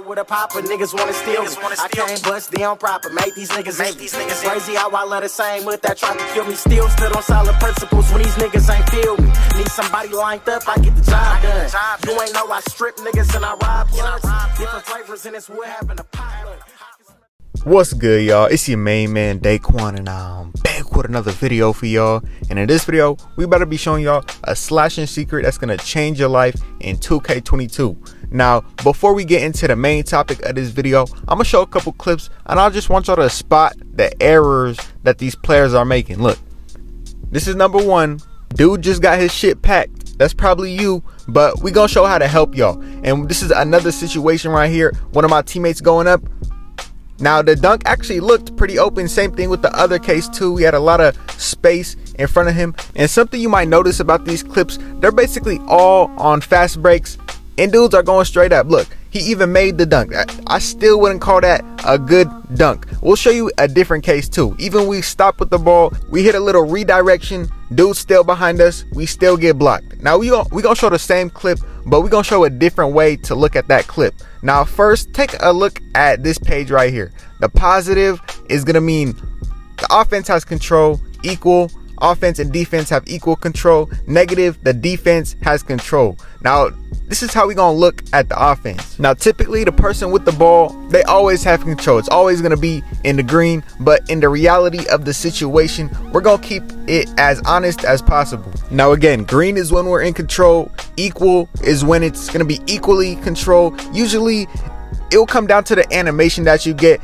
with a popper, niggas wanna steal me. I can't bust down proper, make these niggas envy. Crazy how I let the same with that tried to kill me. Still stood on solid principles when these niggas ain't feel me. Need somebody lined up, I get the job done. You ain't know I strip niggas and I rob plugs. Different flavors in this wood having a pilot. What's good, y'all? It's your main man Deykwon, and I'm back with another video for y'all. And in this video, we better be showing y'all a slashing secret that's gonna change your life in 2K22. Now, before we get into the main topic of this video, I'm gonna show a couple clips, and I just want y'all to spot the errors that these players are making. Look, this is number one. Dude just got his shit packed. That's probably you, but we gonna show how to help y'all. And this is another situation right here. One of my teammates going up. Now the dunk actually looked pretty open. Same thing with the other case too. He had a lot of space in front of him. And something you might notice about these clips, they're basically all on fast breaks and dudes are going straight up. Look, he even made the dunk. I still wouldn't call that a good dunk. We'll show you a different case too. Even we stop with the ball, we hit a little redirection, dude's still behind us, we still get blocked. Now we gonna show the same clip, but we gonna show a different way to look at that clip. Now first, take a look at this page right here. The positive is gonna mean the offense has control, equal. Offense and defense have equal control. Negative, the defense has control. Now this is how we gonna look at the offense. Now typically the person with the ball, they always have control. It's always gonna be in the green, but in the reality of the situation, we're gonna keep it as honest as possible. Now again, green is when we're in control, equal is when it's gonna be equally controlled. Usually it will come down to the animation that you get.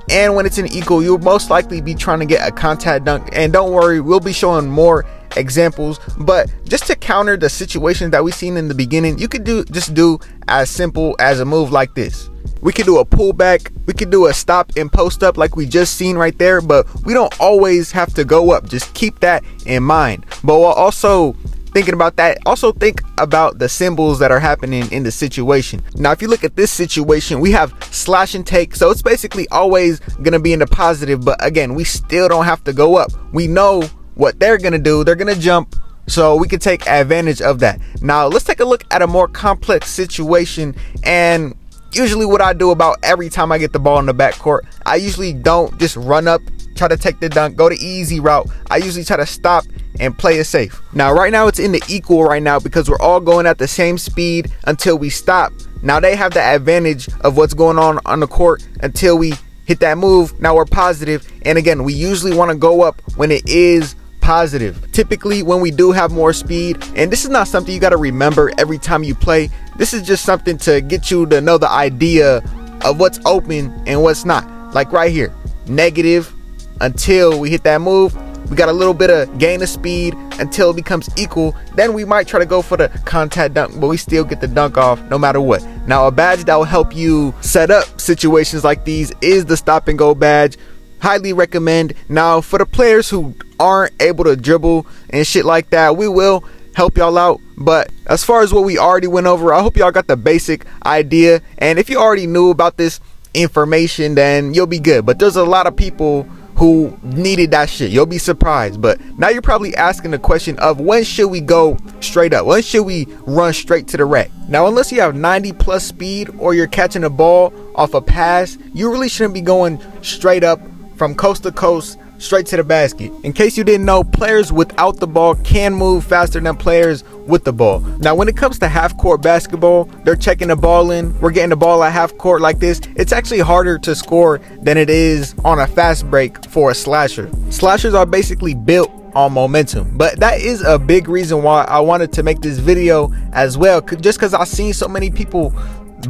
And when it's an equal, you'll most likely be trying to get a contact dunk. And don't worry, we'll be showing more examples. But just to counter the situations that we've seen in the beginning, you could just do as simple as a move like this. We could do a pullback, we could do a stop and post up like we just seen right there, but we don't always have to go up. Just keep that in mind. But we'll also thinking about that, also think about the symbols that are happening in the situation. Now if you look at this situation, we have slash and take, so it's basically always gonna be in the positive, but again, we still don't have to go up. We know what they're gonna do. They're gonna jump, so we can take advantage of that. Now let's take a look at a more complex situation. And usually what I do about every time I get the ball in the backcourt, I usually don't just run up, try to take the dunk, go the easy route. I usually try to stop and play it safe. Now right now it's in the equal right now because we're all going at the same speed until we stop. Now they have the advantage of what's going on the court until we hit that move. Now we're positive, and again, we usually want to go up when it is positive. Typically when we do have more speed, and this is not something you got to remember every time you play. This is just something to get you to know the idea of what's open and what's not. Like right here, negative until we hit that move. We got a little bit of gain of speed until it becomes equal. Then we might try to go for the contact dunk, but we still get the dunk off no matter what. Now a badge that will help you set up situations like these is the stop and go badge. Highly recommend. Now for the players who aren't able to dribble and shit like that, we will help y'all out. But as far as what we already went over, I hope y'all got the basic idea. And if you already knew about this information, then you'll be good. But there's a lot of people who needed that shit. You'll be surprised. But now you're probably asking the question of when should we go straight up? When should we run straight to the rack? Now unless you have 90 plus speed or you're catching a ball off a pass, you really shouldn't be going straight up from coast to coast straight to the basket. In case you didn't know, players without the ball can move faster than players with the ball. Now when it comes to half court basketball, they're checking the ball in, we're getting the ball at half court like this. It's actually harder to score than it is on a fast break for a slasher. Slashers are basically built on momentum, but that is a big reason why I wanted to make this video as well, just because I've seen so many people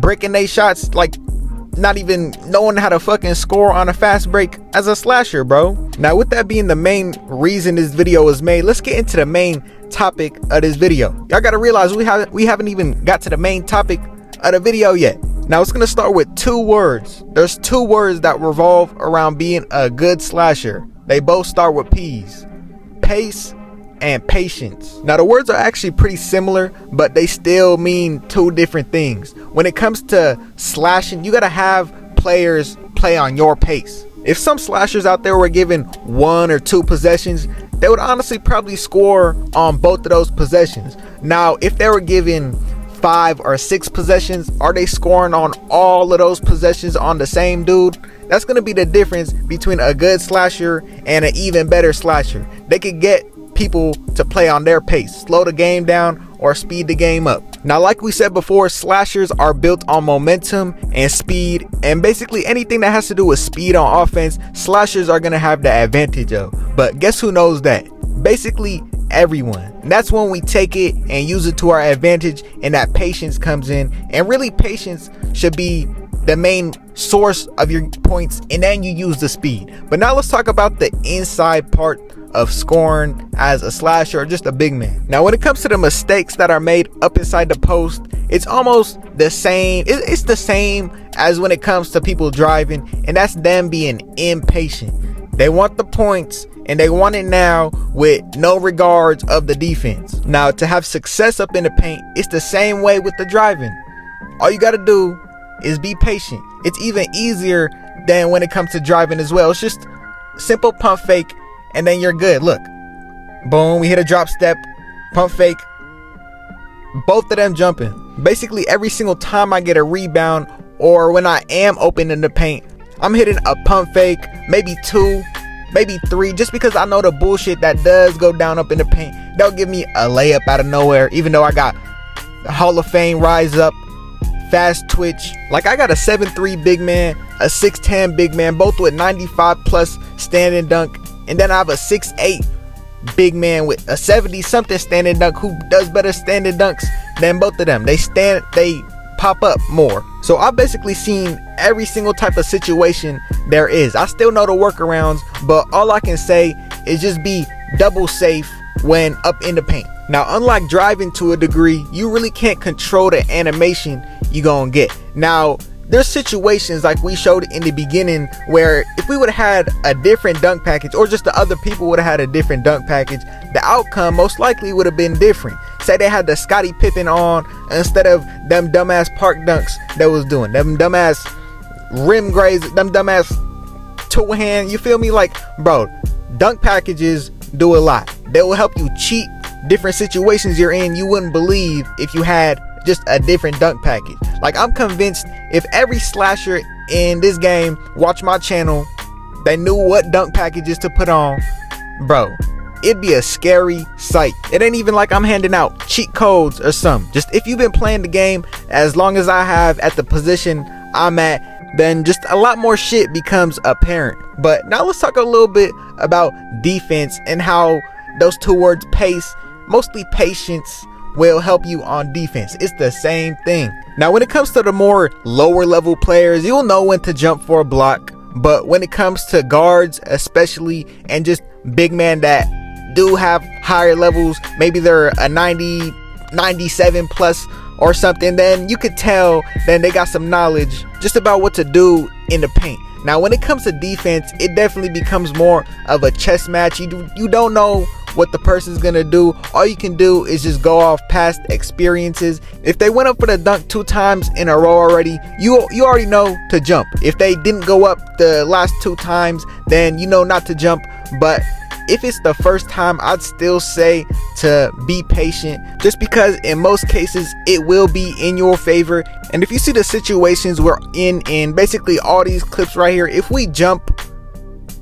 breaking their shots, like not even knowing how to fucking score on a fast break as a slasher, bro. Now with that being the main reason this video was made, let's get into the main topic of this video. Y'all gotta realize we haven't even got to the main topic of the video yet. Now it's gonna start with two words. There's two words that revolve around being a good slasher. They both start with P's: pace and patience. Now the words are actually pretty similar, but they still mean two different things. When it comes to slashing, you gotta have players play on your pace. If some slashers out there were given 1 or 2 possessions, they would honestly probably score on both of those possessions. Now if they were given 5 or 6 possessions? Are they scoring on all of those possessions on the same dude? That's going to be the difference between a good slasher and an even better slasher. They could get people to play on their pace, slow the game down or speed the game up. Now, like we said before, slashers are built on momentum and speed, and basically anything that has to do with speed on offense, slashers are going to have the advantage of. But guess who knows that? Basically everyone. And that's when we take it and use it to our advantage, and that patience comes in. And really, patience should be the main source of your points, and then you use the speed. But now let's talk about the inside part of scoring as a slasher or just a big man. Now, when it comes to the mistakes that are made up inside the post, it's almost the same. It's the same as when it comes to people driving, and that's them being impatient. They want the points and they want it now with no regards of the defense. Now, to have success up in the paint, it's the same way with the driving. All you got to do is be patient. It's even easier than when it comes to driving as well. It's just simple pump fake and then you're good. Look, boom, we hit a drop step, pump fake, both of them jumping. Basically every single time I get a rebound or when I am open in the paint, I'm hitting a pump fake, maybe 2, maybe 3, just because I know the bullshit that does go down up in the paint. They'll give me a layup out of nowhere, even though I got Hall of Fame rise up, fast twitch. Like, I got a 7'3" big man, a 6'10" big man, both with 95 plus standing dunk, and then I have a 6'8" big man with a 70 something standing dunk who does better standing dunks than both of them. They pop up more. So I've basically seen every single type of situation there is. I still know the workarounds, but all I can say is just be double safe when up in the paint. Now, unlike driving to a degree, you really can't control the animation you gonna get. Now, there's situations like we showed in the beginning where if we would have had a different dunk package, or just the other people would have had a different dunk package, the outcome most likely would have been different. Say they had the Scottie Pippen on instead of them dumbass park dunks that was doing, them dumbass rim grades, them dumbass two hand, you feel me? Like, bro, dunk packages do a lot. They will help you cheat different situations you're in you wouldn't believe if you had just a different dunk package. Like, I'm convinced if every slasher in this game watched my channel, they knew what dunk packages to put on, bro, it'd be a scary sight. It ain't even like I'm handing out cheat codes or something. Just if you've been playing the game as long as I have at the position I'm at, then just a lot more shit becomes apparent. But now let's talk a little bit about defense and how those two words, pace, mostly patience, will help you on defense. It's the same thing. Now, when it comes to the more lower level players, you'll know when to jump for a block. But when it comes to guards especially, and just big men that do have higher levels, maybe they're a 90, 97 plus or something, then you could tell then they got some knowledge just about what to do in the paint. Now, when it comes to defense, it definitely becomes more of a chess match. You don't know what the person's gonna do. All you can do is just go off past experiences. If they went up for the dunk 2 times in a row already, you already know to jump. If they didn't go up the last 2 times, then you know not to jump. But if it's the first time, I'd still say to be patient, just because in most cases it will be in your favor. And if you see the situations we're in basically all these clips right here, if we jump,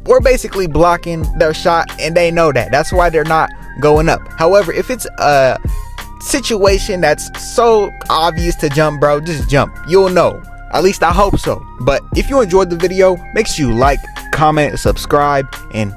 we're basically blocking their shot, and they know that. That's why they're not going up. However, if it's a situation that's so obvious to jump, bro, just jump. You'll know. At least I hope so. But if you enjoyed the video, make sure you like, comment, subscribe, and